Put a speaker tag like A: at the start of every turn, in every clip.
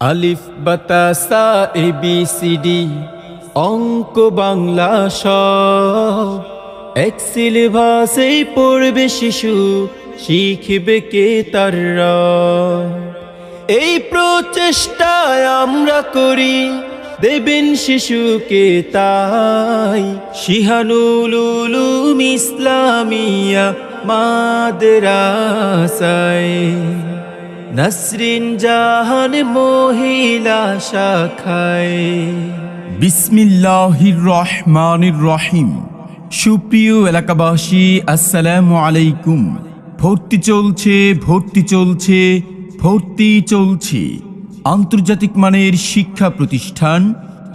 A: আলিফ বাতা সা ABCD অঙ্ক বাংলা সব এক সিলেবাসেই পড়বে শিশু, শিখবে কে তার রব। এই প্রচেষ্টায় আমরা করি, দেবেন শিশুকে তাই শিহানুল উলুম ইসলামিয়া মাদ্রাসায়। নাসরিন জাহান মহিলা শাখায়।
B: বিসমিল্লাহির রহমানির রহিম। সুপ্রিয় এলাকাবাসী, আসসালামু আলাইকুম। ভর্তি চলছে আন্তর্জাতিক মানের শিক্ষা প্রতিষ্ঠান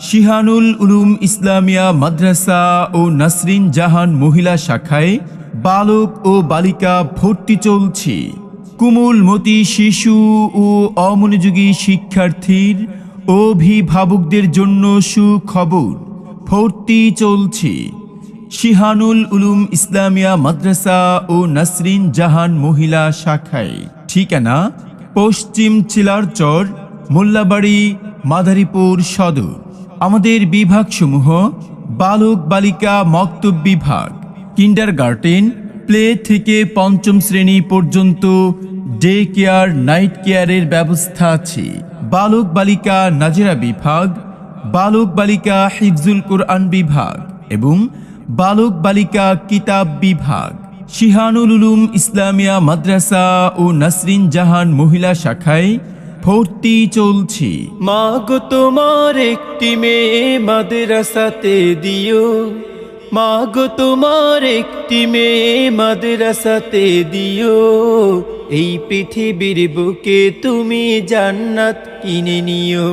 B: শিহানুল উলুম ইসলামিয়া মাদ্রাসা ও নাসরিন জাহান মহিলা শাখায় বালক ও বালিকা ভর্তি চলছে। কোমলমতি শিশু ও অমনোযোগী শিক্ষার্থীর অভিভাবকদের জন্য সুখবর, ভর্তি চলছে শিহানুল উলুম ইসলামিয়া মাদ্রাসা ও নাসরিন জাহান মহিলা শাখায়। ঠিকানা পশ্চিম চিলারচর, মোল্লাবাড়ি, মাদারীপুর সদর। আমাদের বিভাগসমূহ: বালক বালিকা মক্তব বিভাগ, কিন্ডারগার্টেন, প্লে থেকে পঞ্চম শ্রেণী পর্যন্ত ডে কেয়ার, নাইট কেয়ারের ব্যবস্থা আছে। বালক বালিকা নাজেরা বিভাগ, বালক বালিকা হিফজুল কোরআন বিভাগ এবং বালক বালিকা কিতাব বিভাগ। শিহানুল উলুম ইসলামিয়া মাদ্রাসা ও নাসরিন জাহান মহিলা শাখায় ভর্তি চলছে।
A: মাগো তোমার একটি মেয়ে মাদ্রাসাতে দিও, মাগো তোমার একটি মেয়ে মাদ্রাসাতে দিও। এই পৃথিবীর বুকে তুমি জান্নাত কিনে নিও,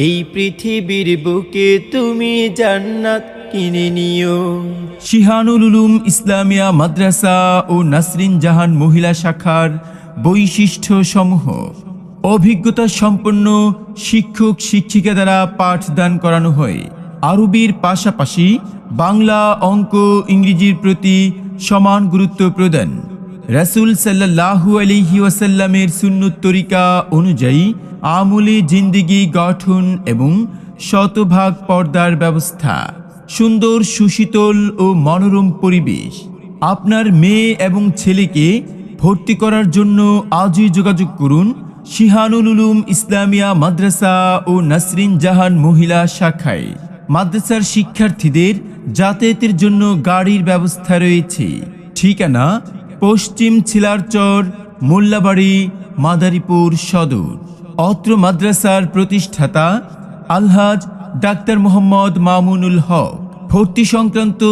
A: এই পৃথিবীর বুকে তুমি জান্নাত কিনে নিও।
B: শিহানুল উলুম ইসলামিয়া মাদ্রাসা ও নাসরিন জাহান মহিলা শাখার বৈশিষ্ট্য সমূহ: অভিজ্ঞতা সম্পন্ন শিক্ষক শিক্ষিকা দ্বারা পাঠদান করানো হয়। আরবির পাশাপাশি বাংলা, অঙ্ক, ইংরেজির প্রতি সমান গুরুত্ব প্রদান। রাসূল সাল্লাল্লাহু আলাইহি ওয়াসাল্লামের সুন্নত তরিকা অনুযায়ী আমলে জিন্দেগি গঠন এবং শতভাগ পর্দার ব্যবস্থা। সুন্দর, সুশীতল ও মনোরম পরিবেশ। আপনার মেয়ে এবং ছেলেকে ভর্তি করার জন্য আজই যোগাযোগ করুন শিহানুল উলুম ইসলামিয়া মাদ্রাসা ও নাসরিন জাহান মহিলা শাখায়। মাদ্রাসার শিক্ষার্থীদের যাতায়াতের জন্য গাড়ির ব্যবস্থা রয়েছে। ঠিকানা পশ্চিম ছিলারচর, মোল্লাবাড়ি, মাদারীপুর সদর। অত্র মাদ্রাসার প্রতিষ্ঠাতা আলহাজ ডাক্তার মোহাম্মদ মামুনুল হক। ভর্তি সংক্রান্ত